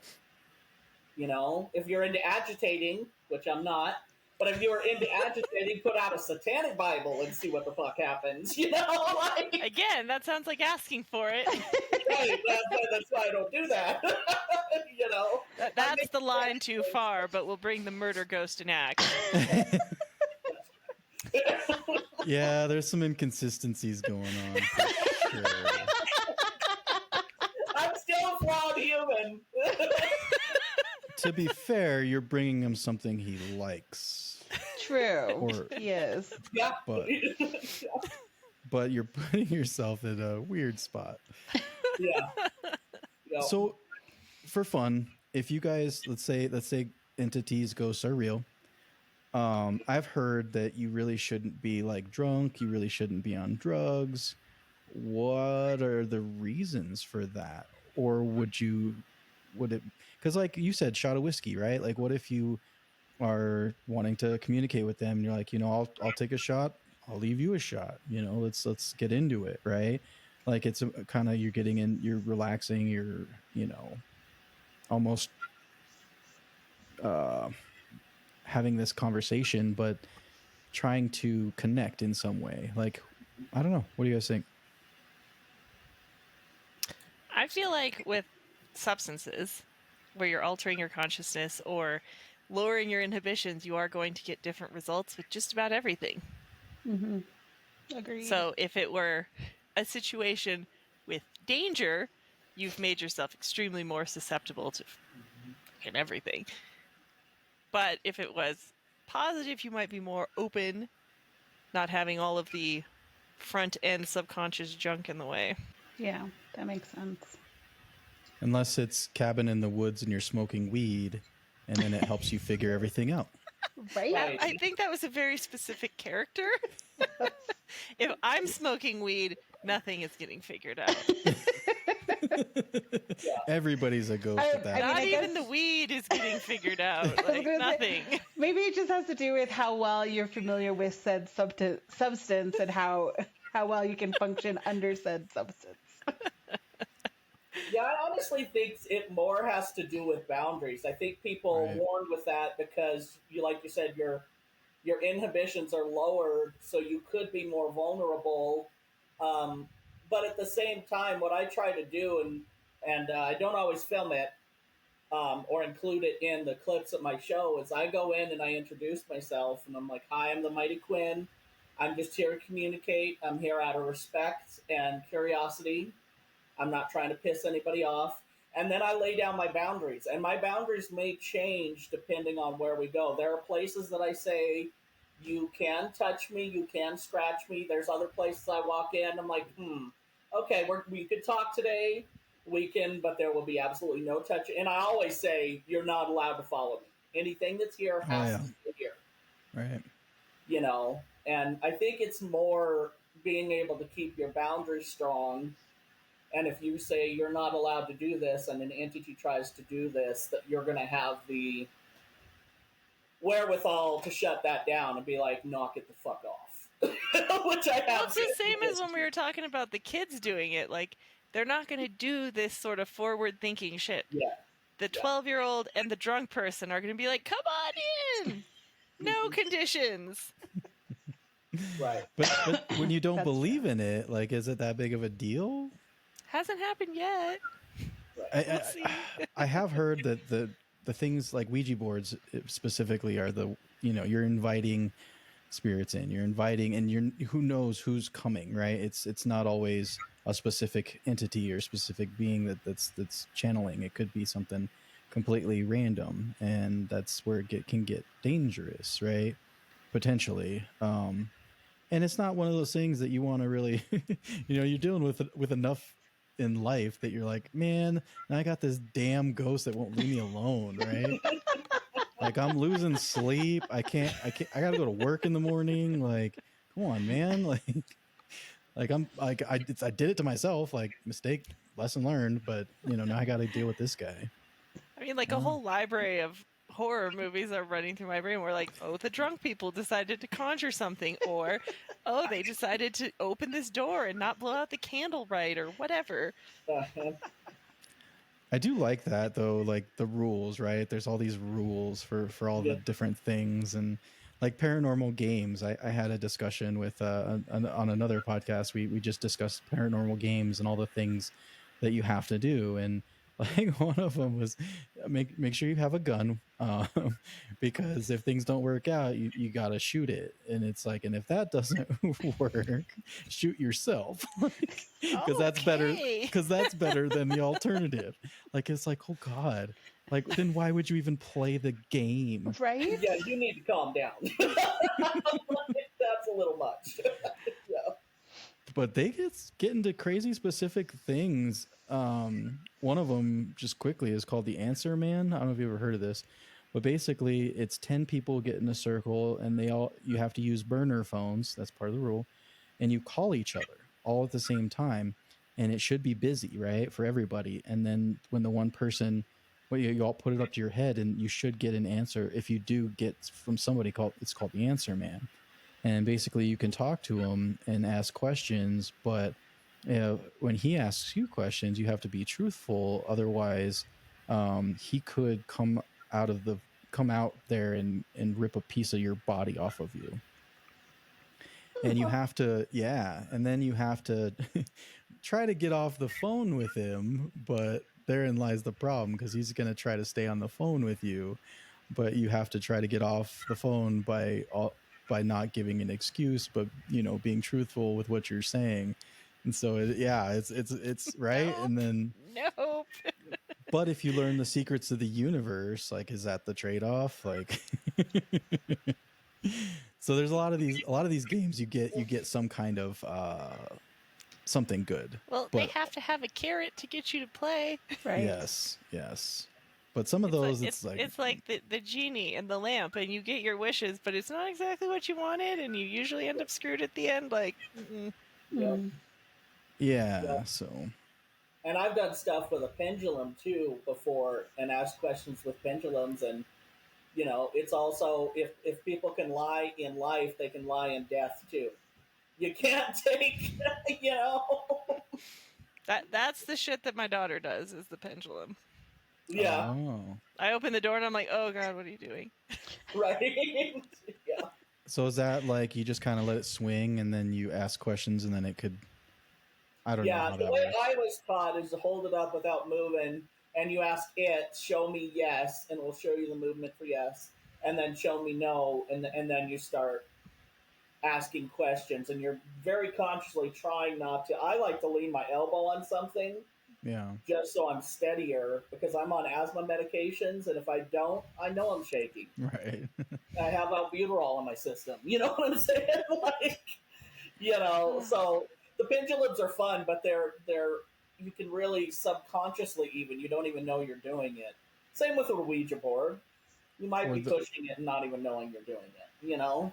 You know, if you're into agitating, which I'm not, but if you're into agitating, put out a satanic Bible and see what the fuck happens. You know, like Again, that sounds like asking for it. right, that's why I don't do that. You know, That's the line too far, but we'll bring the murder ghost in act. Yeah, there's some inconsistencies going on. For sure. I'm still a flawed human. To be fair, you're bringing him something he likes. True. Or, Yes. Yeah. but you're putting yourself in a weird spot. Yeah. Yeah. So, for fun, if you guys, let's say entities, ghosts are real, I've heard that you really shouldn't be like drunk. You really shouldn't be on drugs. What are the reasons for that? Or would it, because like you said, shot of whiskey, right? Like what if you are wanting to communicate with them and you're like, I'll take a shot. I'll leave you a shot, let's get into it. Right. Like it's kind of, you're getting in, you're relaxing, you're, almost, having this conversation, but trying to connect in some way. Like, I don't know. What do you guys think? I feel like with substances where you're altering your consciousness or lowering your inhibitions, you are going to get different results with just about everything. Mm-hmm. Agreed. So if it were a situation with danger, you've made yourself extremely more susceptible to fucking everything. But if it was positive, you might be more open, not having all of the front end subconscious junk in the way. Yeah, that makes sense. Unless it's cabin in the woods and you're smoking weed, and then it helps you figure everything out. Right? I think that was a very specific character. If I'm smoking weed, nothing is getting figured out. Everybody's a ghost at that. Not even the weed is getting figured out. Like nothing. Maybe it just has to do with how well you're familiar with said substance and how well you can function under said substance. Yeah, I honestly think it more has to do with boundaries. I think people warned with that because, like you said, your inhibitions are lowered, so you could be more vulnerable. But at the same time, what I try to do, and I don't always film it or include it in the clips of my show, is I go in and I introduce myself, and I'm like, "Hi, I'm the Mighty Quinn. I'm just here to communicate. I'm here out of respect and curiosity. I'm not trying to piss anybody off." And then I lay down my boundaries. And my boundaries may change depending on where we go. There are places that I say, you can touch me, you can scratch me. There's other places I walk in, I'm like, okay, we could talk today, we can, but there will be absolutely no touch. And I always say, you're not allowed to follow me. Anything that's here has to be here. Right. And I think it's more being able to keep your boundaries strong. And if you say you're not allowed to do this and an entity tries to do this, that you're going to have the wherewithal to shut that down and be like, knock it the fuck off. Which I have. Well, it's the same as when we were talking about the kids doing it. Like, they're not going to do this sort of forward-thinking shit. Yeah. The 12-year-old and the drunk person are going to be like, come on in! No conditions! Right. But when you don't believe in it, like, is it that big of a deal? Hasn't happened yet. Right. I have heard that the things like Ouija boards specifically are you're inviting spirits in. You're inviting, and who knows who's coming, right? It's not always a specific entity or specific being that's channeling. It could be something completely random, and that's where it can get dangerous, right? Potentially. And it's not one of those things that you want to really, you're dealing with enough in life that you're like, man, now I got this damn ghost that won't leave me alone, right? Like, I'm losing sleep. I gotta go to work in the morning. Like, come on, man. Like I'm like, I did it to myself, like, mistake, lesson learned, but now I gotta deal with this guy. I mean, like a whole library of horror movies are running through my brain. We're like, oh, the drunk people decided to conjure something, or oh, they decided to open this door and not blow out the candle right, or whatever. I do like that, though, like the rules, right? There's all these rules for all the different things, and like paranormal games. I had a discussion with on another podcast. We just discussed paranormal games and all the things that you have to do, and like one of them was make sure you have a gun, because if things don't work out, you gotta shoot it. And it's like, and if that doesn't work, shoot yourself, because that's better. Because that's better than the alternative. Like, it's like, oh God, like, then why would you even play the game? Right? Yeah, you need to calm down. That's a little much. Yeah. But they get into crazy specific things. One of them, just quickly, is called the Answer Man. I don't know if you've ever heard of this, but basically it's 10 people get in a circle, and you have to use burner phones. That's part of the rule. And you call each other all at the same time, and it should be busy, right, for everybody. And then when the one person, you all put it up to your head, and you should get an answer. If you do get from somebody, it's called the Answer Man. And basically you can talk to him and ask questions, but when he asks you questions, you have to be truthful. Otherwise, he could come out there and rip a piece of your body off of you. And you have to, and then you have to try to get off the phone with him, but therein lies the problem, because he's going to try to stay on the phone with you, but you have to try to get off the phone by not giving an excuse, but being truthful with what you're saying. And so it's right. Nope. And then Nope. But if you learn the secrets of the universe, like, is that the trade-off? Like, so there's a lot of these games you get some kind of something good. Well, they have to have a carrot to get you to play. Right. Yes. But some of those, it's like the genie and the lamp, and you get your wishes, but it's not exactly what you wanted, and you usually end up screwed at the end. Like, yeah. So. And I've done stuff with a pendulum too before, and asked questions with pendulums, and it's also, if people can lie in life, they can lie in death too. You can't take, That's the shit that my daughter does, is the pendulum. Yeah. Oh. I open the door and I'm like, oh God, what are you doing? Right. Yeah. So is that like you just kind of let it swing, and then you ask questions, and then it could, I don't know how the that way works. I was taught is to hold it up without moving, and you ask it, show me yes, and we'll show you the movement for yes, and then show me no, and then you start asking questions, and you're very consciously trying not to. I like to lean my elbow on something, just so I'm steadier, because I'm on asthma medications, and if I don't, I know I'm shaking. Right. I have albuterol in my system. You know what I'm saying? So the pendulums are fun, but they're you can really subconsciously, you don't even know you're doing it. Same with a Ouija board. You might be pushing it and not even knowing you're doing it.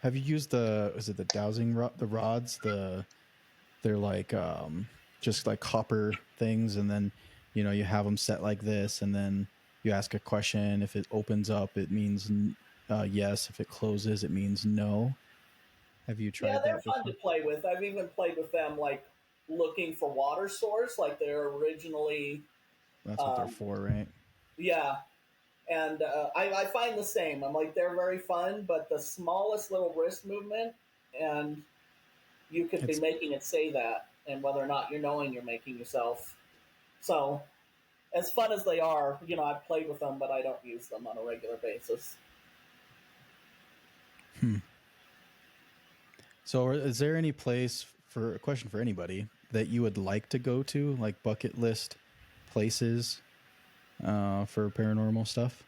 Have you used the dowsing the rods? They're like just like copper things, and then you have them set like this, and then you ask a question. If it opens up, it means yes. If it closes, it means no. Have you tried that? Yeah, they're fun to play with. I've even played with them, like looking for water source, like they're originally. That's what they're for, right? Yeah. And I find the same. I'm like, they're very fun, but the smallest little wrist movement, and you could be making it say that, and whether or not you're knowing you're making yourself. So, as fun as they are, I've played with them, but I don't use them on a regular basis. So is there any place, for a question for anybody, that you would like to go to, like bucket list places for paranormal stuff?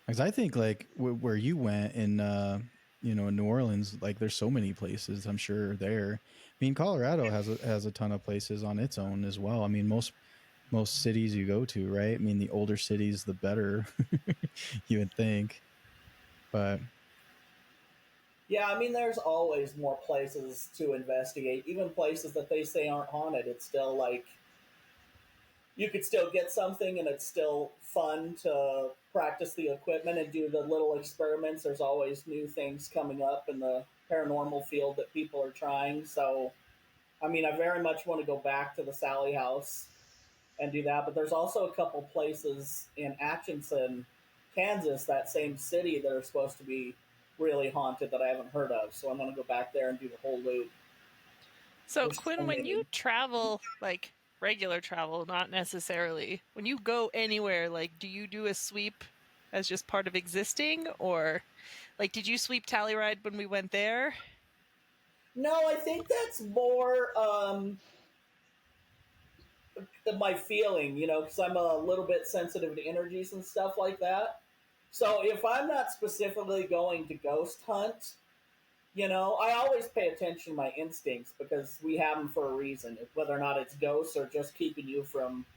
Because I think like where you went in, in New Orleans, like there's so many places I'm sure there. I mean, Colorado has a ton of places on its own as well. I mean, most cities you go to, right? I mean, the older cities, the better, you would think. But Yeah, I mean, there's always more places to investigate. Even places that they say aren't haunted, it's still like you could still get something, and it's still fun to practice the equipment and do the little experiments. There's always new things coming up in the paranormal field that people are trying. So, I mean, I very much want to go back to the Sally House and do that. But there's also a couple places in Atchison, Kansas, that same city, that are supposed to be really haunted that I haven't heard of. So I'm going to go back there and do the whole loop. So Quinn, when you travel, like regular travel, not necessarily, when you go anywhere, like do you do a sweep as just part of existing, or like did you sweep Telluride when we went there? No, I think that's more my feeling, because I'm a little bit sensitive to energies and stuff like that. So if I'm not specifically going to ghost hunt, I always pay attention to my instincts because we have them for a reason, whether or not it's ghosts or just keeping you from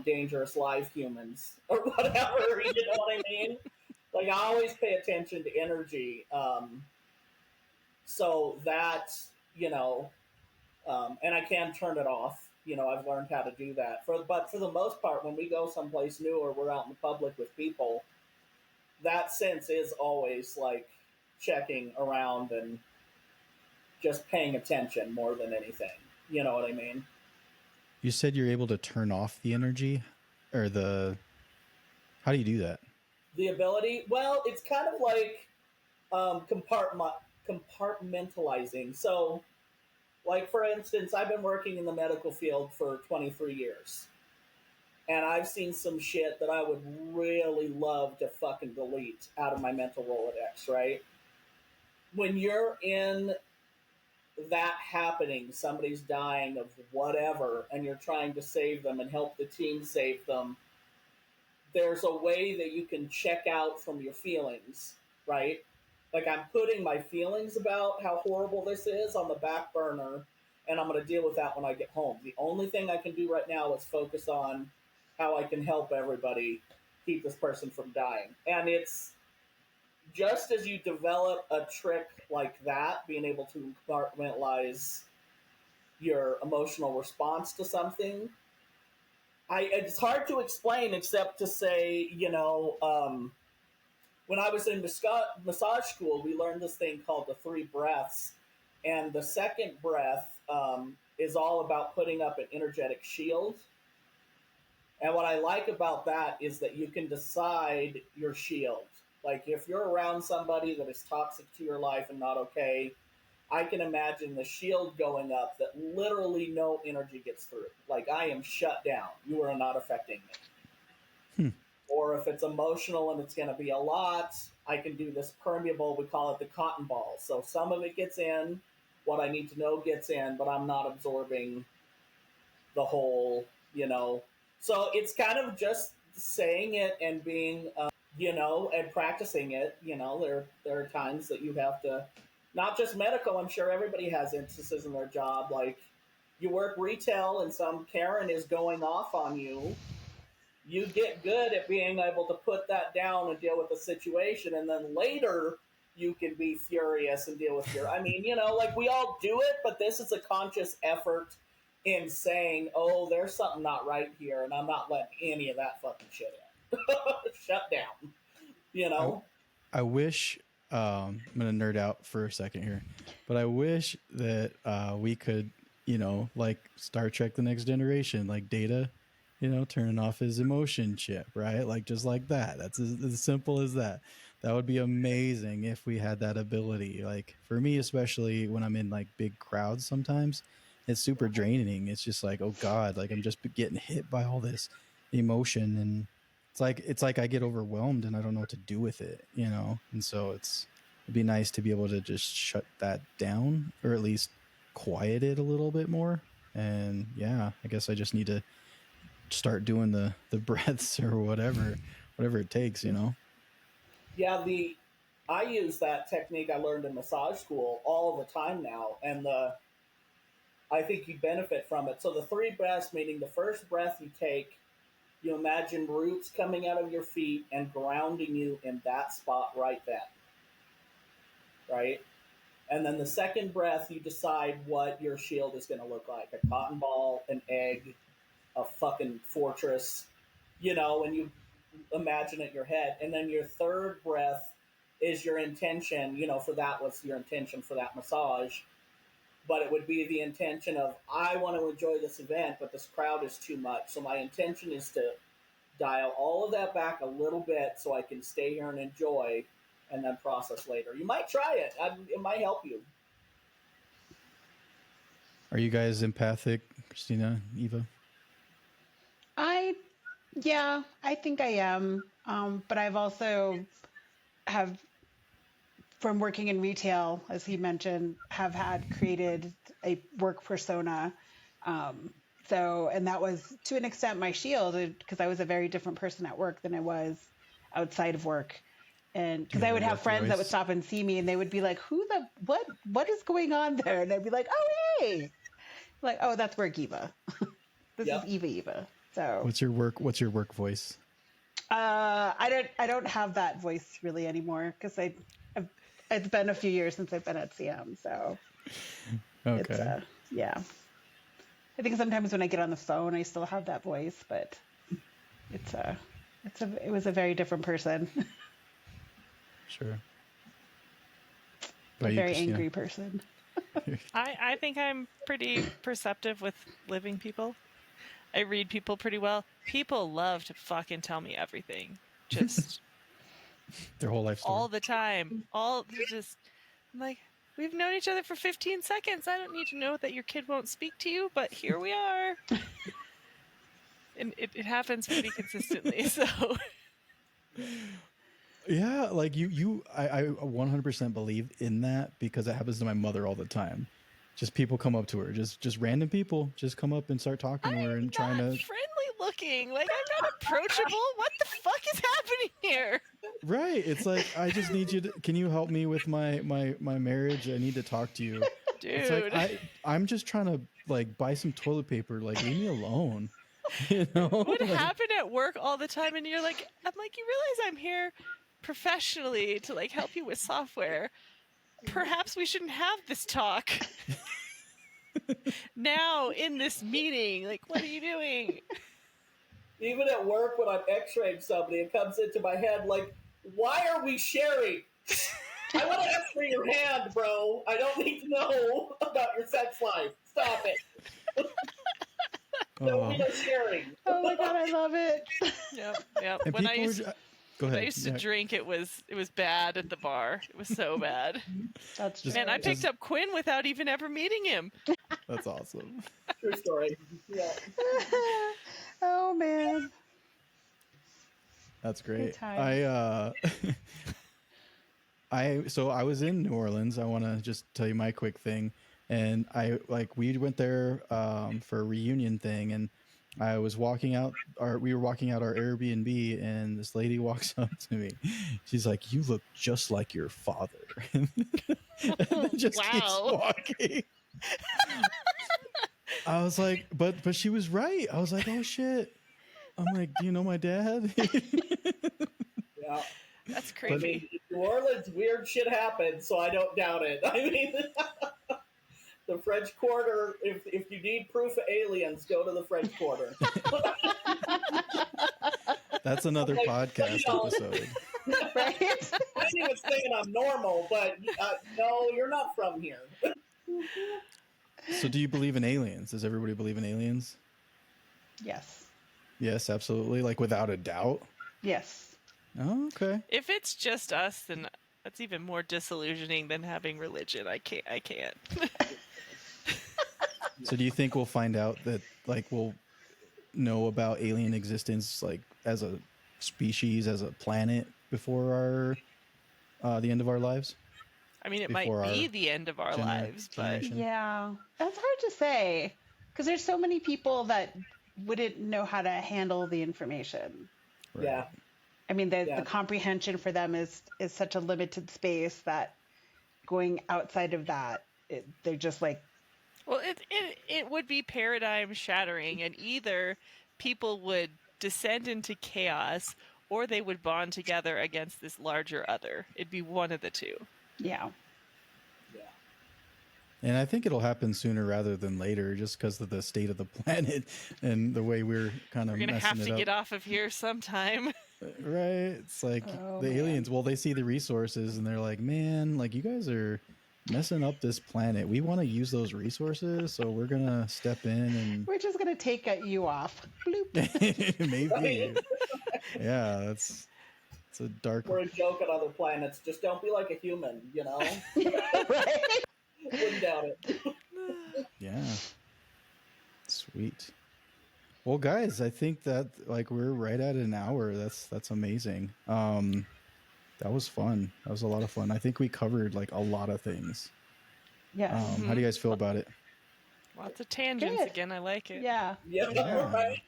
dangerous live humans or whatever. You know what I mean? Like I always pay attention to energy, so that you know, and I can turn it off. I've learned how to do that. But for the most part, when we go someplace new or we're out in the public with people, that sense is always like checking around and just paying attention more than anything. You know what I mean? you said you're able to turn off the energy, or how do you do that? The ability, well, it's kind of like compartmentalizing. So, like for instance, I've been working in the medical field for 23 years. And I've seen some shit that I would really love to fucking delete out of my mental Rolodex, right? When you're in that happening, somebody's dying of whatever, and you're trying to save them and help the team save them, there's a way that you can check out from your feelings, right? Like I'm putting my feelings about how horrible this is on the back burner, and I'm going to deal with that when I get home. The only thing I can do right now is focus on how I can help everybody keep this person from dying. And it's just as you develop a trick like that, being able to compartmentalize your emotional response to something, it's hard to explain except to say, when I was in massage school, we learned this thing called the 3 breaths. And the second breath is all about putting up an energetic shield. And what I like about that is that you can decide your shield. Like if you're around somebody that is toxic to your life and not okay, I can imagine the shield going up that literally no energy gets through. Like I am shut down. You are not affecting me. Or if it's emotional and it's going to be a lot, I can do this permeable. We call it the cotton ball. So some of it gets in, what I need to know gets in, but I'm not absorbing the whole, So it's kind of just saying it and being, and practicing it. There are times that you have to, not just medical. I'm sure everybody has instances in their job. Like you work retail and some Karen is going off on you. You get good at being able to put that down and deal with the situation, and then later you can be furious and deal with I mean, like we all do it, but this is a conscious effort in saying, oh, there's something not right here, and I'm not letting any of that fucking shit in. Shut down. I wish, I'm going to nerd out for a second here, but I wish that we could, like Star Trek The Next Generation, like Data, turning off his emotion chip, right? Like just like that. That's as simple as that. That would be amazing if we had that ability. Like for me, especially when I'm in like big crowds, sometimes it's super draining. It's just like, oh God, like I'm just getting hit by all this emotion, and it's like I get overwhelmed and I don't know what to do with it, And so it'd be nice to be able to just shut that down, or at least quiet it a little bit more. And yeah, I guess I just need to start doing the breaths or whatever it takes, you know. Yeah, I use that technique I learned in massage school all the time now, and I think you benefit from it. So the three breaths, meaning the first breath you take, you imagine roots coming out of your feet and grounding you in that spot right then, right? And then the second breath, you decide what your shield is going to look like: a cotton ball, an egg, a fucking fortress, and you imagine it in your head. And then your third breath is your intention, for that was your intention for that massage. But it would be the intention of, I want to enjoy this event, but this crowd is too much. So my intention is to dial all of that back a little bit so I can stay here and enjoy, and then process later. You might try it. It might help you. Are you guys empathic, Christina, Eva? I think I am. But I've also have, from working in retail, as he mentioned, have had created a work persona. And that was to an extent my shield, because I was a very different person at work than I was outside of work. And because I would have friends that would stop and see me, and they would be like, what is going on there? And I'd be like, oh, hey, like, oh, that's work Eva. This is Eva. So what's your work voice? I don't have that voice really anymore, because it's been a few years since I've been at CM. So okay. Yeah. I think sometimes when I get on the phone, I still have that voice, but it was a very different person. Sure. A very angry person. I think I'm pretty perceptive with living people. I read people pretty well. People love to fucking tell me everything. Just their whole life story. all the time. I'm like, we've known each other for 15 seconds. I don't need to know that your kid won't speak to you, but here we are. And it happens pretty consistently, so. Yeah, like I 100% believe in that, because it happens to my mother all the time. Just people come up to her, just random people just come up and start talking to her and trying to. Friendly looking, like I'm not approachable. What the fuck is happening here? Right, it's like, I just need you to. Can you help me with my marriage? I need to talk to you, dude. It's like I'm just trying to like buy some toilet paper. Like, leave me alone. You know, what happened at work all the time, and I'm like, you realize I'm here professionally to like help you with software. Perhaps we shouldn't have this talk now in this meeting. Like, what are you doing? Even at work, when I'm x-raying somebody, it comes into my head like, why are we sharing? I want to ask for your hand, bro. I don't need to know about your sex life. Stop it. No sharing. Oh my god, I love it. Yep. And When I used to drink, it was bad at the bar. It was so bad. That's just, man, I picked up Quinn without even ever meeting him. That's awesome. True story. Yeah. Oh man. That's great. I was in New Orleans. I want to just tell you my quick thing. And we went there for a reunion thing, and we were walking out our Airbnb, and this lady walks up to me. She's like, "You look just like your father." And then just keeps walking. I was like, but she was right. I was like, oh shit. I'm like, do you know my dad? Yeah. That's creepy. In New Orleans, weird shit happens, so I don't doubt it. I mean, the French Quarter, if you need proof of aliens, go to the French Quarter. That's another podcast episode. Right? I ain't even saying I'm normal, but no, you're not from here. So do you believe in aliens? Does everybody believe in aliens? Yes. Yes, absolutely. Like, without a doubt? Yes. Oh, okay. If it's just us, then that's even more disillusioning than having religion. I can't. So do you think we'll find out that, like, we'll know about alien existence, like, as a species, as a planet, before the end of our lives? I mean, it might before be our the end of our lives, but generation. Yeah, that's hard to say because there's so many people that wouldn't know how to handle the information. Right. Yeah. I mean, the Yeah. comprehension for them is such a limited space that going outside of that, they're just like, well, it would be paradigm shattering, and either people would descend into chaos or they would bond together against this larger other. It'd be one of the two. yeah, Yeah. And I think it'll happen sooner rather than later, just because of the state of the planet and the way we're kind of We're gonna messing have it to up. get off of here sometime. Right? It's like Oh, the man. aliens. Well, they see the resources and they're like, "Man, like you guys are messing up this planet. We want to use those resources, so we're gonna step in we're just gonna take you off. Bloop. and maybe, Right? yeah, it's a dark. We're a joke on other planets. Just don't be like a human, you know? Right? Wouldn't doubt it. Yeah, sweet. Well, guys, I think that like we're right at an hour. That's amazing. That was fun. That was a lot of fun. I think we covered like a lot of things. Yes. How do you guys feel about it? Lots of tangents Good. again. I like it. Yeah. Yeah, Yeah. right.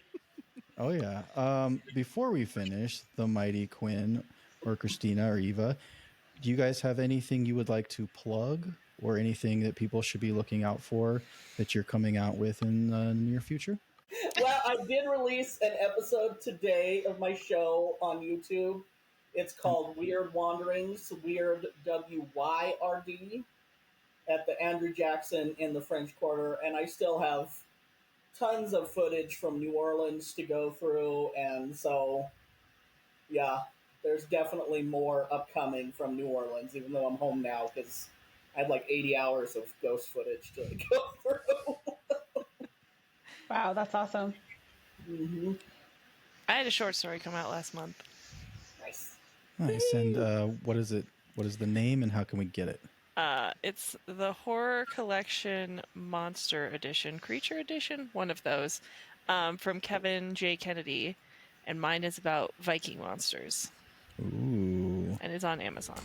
Oh yeah. Before we finish, the Mighty Quinn or Christina or Eva, do you guys have anything you would like to plug or anything that people should be looking out for that you're coming out with in the near future? Well, I did release an episode today of my show on YouTube. It's called Wyrd Wanderings, Wyrd WYRD, at the Andrew Jackson in the French Quarter, and I still have tons of footage from New Orleans to go through, and so yeah, there's definitely more upcoming from New Orleans, even though I'm home now because I had like 80 hours of ghost footage to go through. Wow, that's awesome. Mm-hmm. I had a short story come out last month. Nice. Nice. And what is it? What is the name and how can we get it? It's the Horror Collection Monster Edition, Creature Edition, one of those, from Kevin J. Kennedy, and mine is about Viking monsters, Ooh. and it's on Amazon.